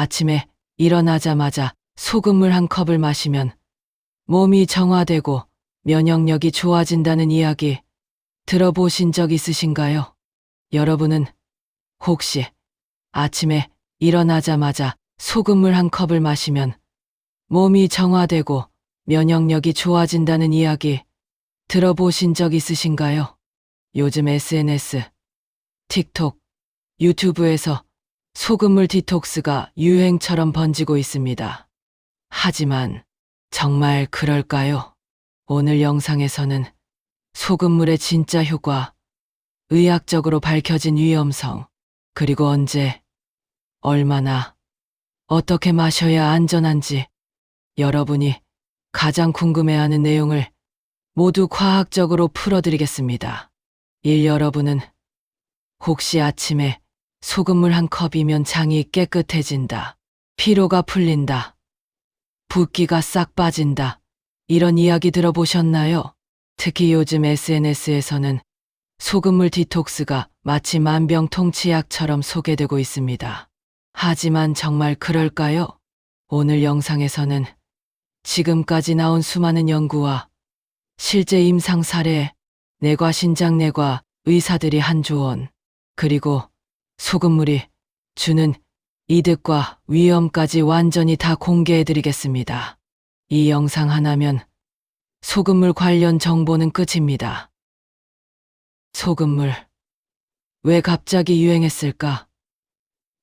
아침에 일어나자마자 소금물 한 컵을 마시면 몸이 정화되고 면역력이 좋아진다는 이야기 들어보신 적 있으신가요? 여러분은 혹시 아침에 일어나자마자 소금물 한 컵을 마시면 몸이 정화되고 면역력이 좋아진다는 이야기 들어보신 적 있으신가요? 요즘 SNS, 틱톡, 유튜브에서 소금물 디톡스가 유행처럼 번지고 있습니다. 하지만 정말 그럴까요? 오늘 영상에서는 소금물의 진짜 효과, 의학적으로 밝혀진 위험성, 그리고 언제, 얼마나, 어떻게 마셔야 안전한지 여러분이 가장 궁금해하는 내용을 모두 과학적으로 풀어드리겠습니다. 여러분은 혹시 아침에 소금물 한 컵이면 장이 깨끗해진다, 피로가 풀린다, 붓기가 싹 빠진다, 이런 이야기 들어보셨나요? 특히 요즘 SNS에서는 소금물 디톡스가 마치 만병통치약처럼 소개되고 있습니다. 하지만 정말 그럴까요? 오늘 영상에서는 지금까지 나온 수많은 연구와 실제 임상 사례, 뇌과신장내과 의사들이 한 조언, 그리고 소금물이 주는 이득과 위험까지 완전히 다 공개해드리겠습니다. 이 영상 하나면 소금물 관련 정보는 끝입니다. 소금물, 왜 갑자기 유행했을까?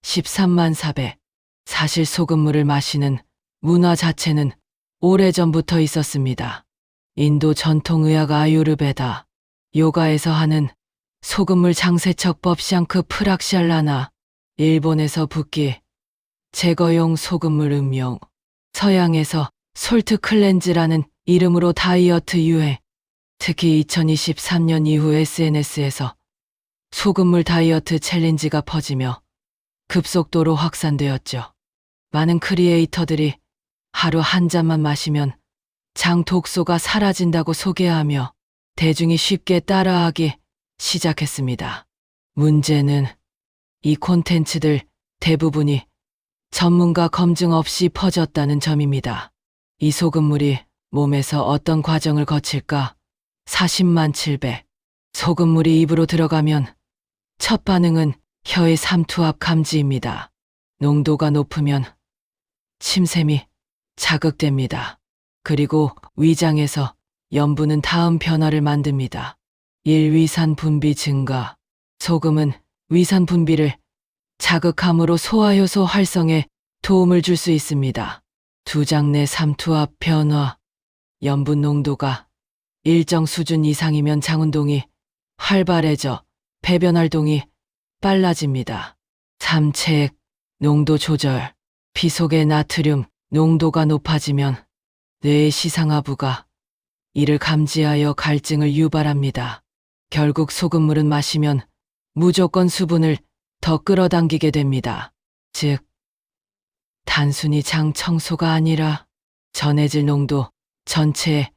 13만 4배. 사실 소금물을 마시는 문화 자체는 오래전부터 있었습니다. 인도 전통의학 아유르베다, 요가에서 하는 소금물 장세척법 샹크 프락샬라나, 일본에서 붓기 제거용 소금물 음용, 서양에서 솔트 클렌즈라는 이름으로 다이어트 유행, 특히 2023년 이후 SNS에서 소금물 다이어트 챌린지가 퍼지며 급속도로 확산되었죠. 많은 크리에이터들이 하루 한 잔만 마시면 장 독소가 사라진다고 소개하며 대중이 쉽게 따라하기 시작했습니다. 문제는 이 콘텐츠들 대부분이 전문가 검증 없이 퍼졌다는 점입니다. 이 소금물이 몸에서 어떤 과정을 거칠까? 40만 7배. 소금물이 입으로 들어가면 첫 반응은 혀의 삼투압 감지입니다. 농도가 높으면 침샘이 자극됩니다. 그리고 위장에서 염분은 다음 변화를 만듭니다. 1. 위산 분비 증가. 소금은 위산 분비를 자극함으로 소화효소 활성에 도움을 줄 수 있습니다. 두장 내 삼투압 변화. 염분 농도가 일정 수준 이상이면 장운동이 활발해져 배변 활동이 빨라집니다. 3. 체액 농도 조절. 피 속의 나트륨 농도가 높아지면 뇌의 시상하부가 이를 감지하여 갈증을 유발합니다. 결국 소금물은 마시면 무조건 수분을 더 끌어당기게 됩니다. 즉, 단순히 장 청소가 아니라 전해질 농도 전체에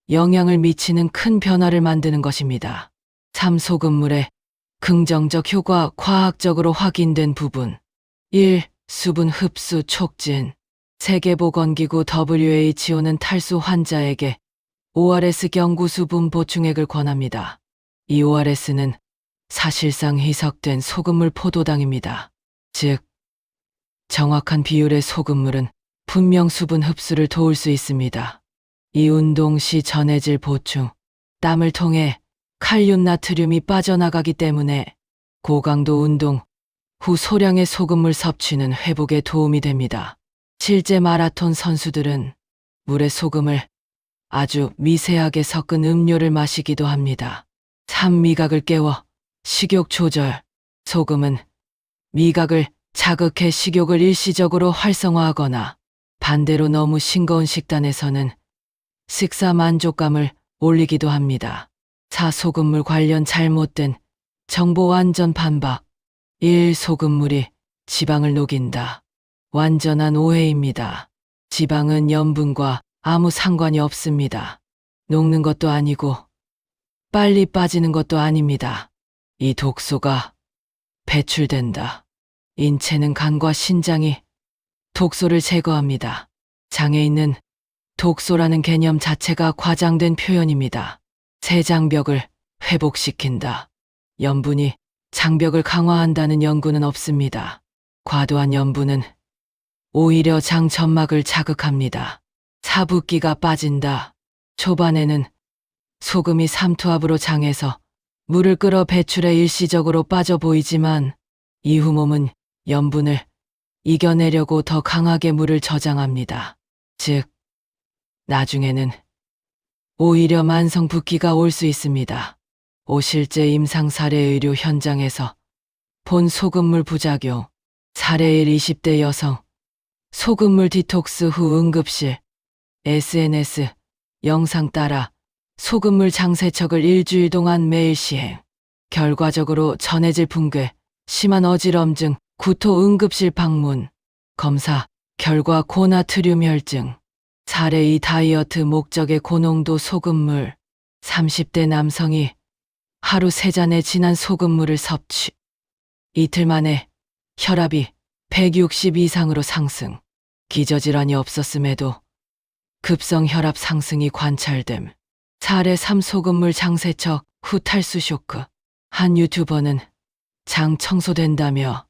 영향을 미치는 큰 변화를 만드는 것입니다. 3. 소금물의 긍정적 효과 과학적으로 확인된 부분. 1. 수분 흡수 촉진. 세계보건기구 WHO는 탈수 환자에게 ORS 경구 수분 보충액을 권합니다. 이 ORS는 사실상 희석된 소금물 포도당입니다. 즉, 정확한 비율의 소금물은 분명 수분 흡수를 도울 수 있습니다. 이 운동 시 전해질 보충, 땀을 통해 칼륨 나트륨이 빠져나가기 때문에 고강도 운동 후 소량의 소금물 섭취는 회복에 도움이 됩니다. 실제 마라톤 선수들은 물에 소금을 아주 미세하게 섞은 음료를 마시기도 합니다. 3. 미각을 깨워 식욕 조절. 소금은 미각을 자극해 식욕을 일시적으로 활성화하거나 반대로 너무 싱거운 식단에서는 식사 만족감을 올리기도 합니다. 4. 소금물 관련 잘못된 정보 완전 반박. 1. 소금물이 지방을 녹인다. 완전한 오해입니다. 지방은 염분과 아무 상관이 없습니다. 녹는 것도 아니고 빨리 빠지는 것도 아닙니다. 이 독소가 배출된다. 인체는 간과 신장이 독소를 제거합니다. 장에 있는 독소라는 개념 자체가 과장된 표현입니다. 새 장벽을 회복시킨다. 염분이 장벽을 강화한다는 연구는 없습니다. 과도한 염분은 오히려 장 점막을 자극합니다. 사붓기가 빠진다. 초반에는 소금이 삼투압으로 장에서 물을 끌어 배출해 일시적으로 빠져 보이지만 이후 몸은 염분을 이겨내려고 더 강하게 물을 저장합니다. 즉, 나중에는 오히려 만성 붓기가 올 수 있습니다. 실제 임상 사례 의료 현장에서 본 소금물 부작용. 사례 1 20대 여성. 소금물 디톡스 후 응급실. SNS 영상 따라 소금물 장세척을 일주일 동안 매일 시행. 결과적으로 전해질 붕괴, 심한 어지럼증, 구토 응급실 방문. 검사 결과 고나트륨 혈증. 사례 2 다이어트 목적의 고농도 소금물. 30대 남성이 하루 3잔의 진한 소금물을 섭취. 이틀 만에 혈압이 160 이상으로 상승. 기저질환이 없었음에도 급성 혈압 상승이 관찰됨. 사례 3 소금물 장세척 후 탈수 쇼크. 한 유튜버는 장 청소된다며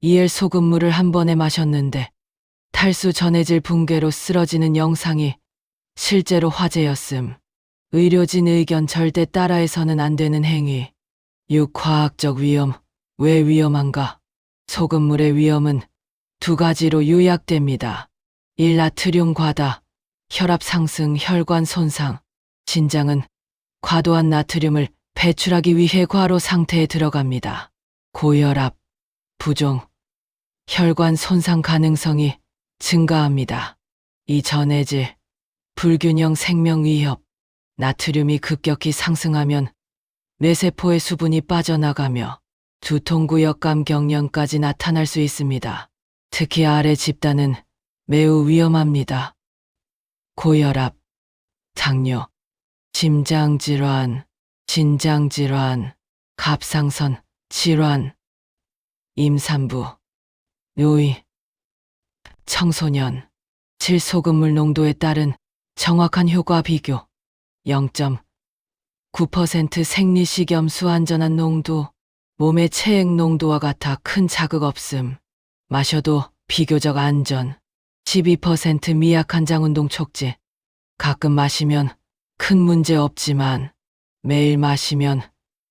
이엘 소금물을 한 번에 마셨는데 탈수 전해질 붕괴로 쓰러지는 영상이 실제로 화제였음. 의료진 의견 절대 따라해서는 안 되는 행위. 6. 과학적 위험. 왜 위험한가? 소금물의 위험은 2가지로 요약됩니다. 1. 나트륨 과다. 혈압 상승, 혈관 손상. 신장은 과도한 나트륨을 배출하기 위해 과로 상태에 들어갑니다. 고혈압, 부종, 혈관 손상 가능성이 증가합니다. 이 전해질, 불균형 생명 위협. 나트륨이 급격히 상승하면 뇌세포의 수분이 빠져나가며 두통구역감 경련까지 나타날 수 있습니다. 특히 아래 집단은 매우 위험합니다. 고혈압, 당뇨, 심장질환, 신장질환, 갑상선 질환, 임산부, 노인, 청소년. 질소금물 농도에 따른 정확한 효과 비교. 0.9% 생리식염 수안전한 농도. 몸의 체액 농도와 같아 큰 자극 없음. 마셔도 비교적 안전. 12% 미약한 장운동 촉진. 가끔 마시면 큰 문제 없지만 매일 마시면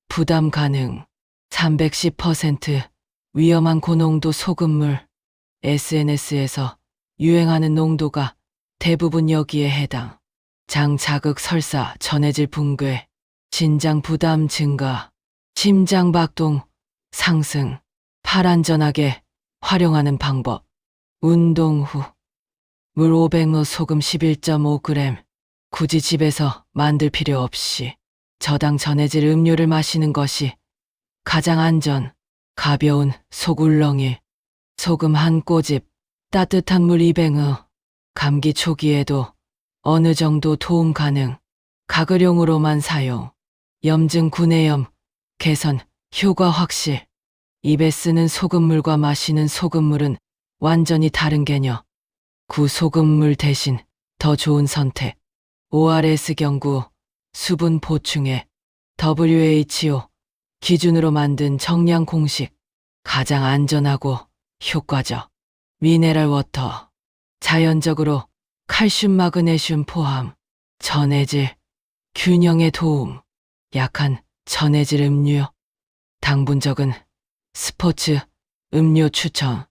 부담 가능. 310% 위험한 고농도 소금물. SNS에서 유행하는 농도가 대부분 여기에 해당. 장 자극 설사, 전해질 붕괴, 신장 부담 증가, 심장 박동 상승. 팔안전하게 활용하는 방법. 운동 후 물 500ml 소금 11.5g. 굳이 집에서 만들 필요 없이 저당 전해질 음료를 마시는 것이 가장 안전. 가벼운 소굴렁이. 소금 한 꼬집. 따뜻한 물 200ml. 감기 초기에도 어느 정도 도움 가능. 가글용으로만 사용. 염증 구내염 개선 효과 확실. 입에 쓰는 소금물과 마시는 소금물은 완전히 다른 개념. 구소금물 대신 더 좋은 선택. ORS 경구 수분 보충에 WHO 기준으로 만든 정량 공식. 가장 안전하고 효과적. 미네랄 워터. 자연적으로 칼슘 마그네슘 포함. 전해질 균형에 도움. 약한 전해질 음료. 당분 적은 스포츠 음료 추천.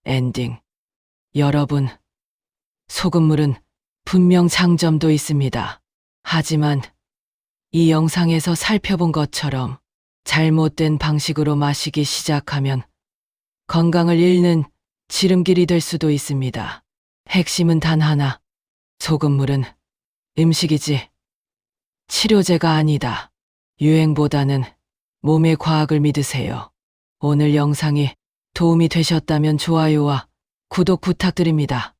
엔딩. 여러분, 소금물은 분명 장점도 있습니다. 하지만 이 영상에서 살펴본 것처럼 잘못된 방식으로 마시기 시작하면 건강을 잃는 지름길이 될 수도 있습니다. 핵심은 단 하나. 소금물은 음식이지 치료제가 아니다. 유행보다는 몸의 과학을 믿으세요. 오늘 영상이 도움이 되셨다면 좋아요와 구독 부탁드립니다.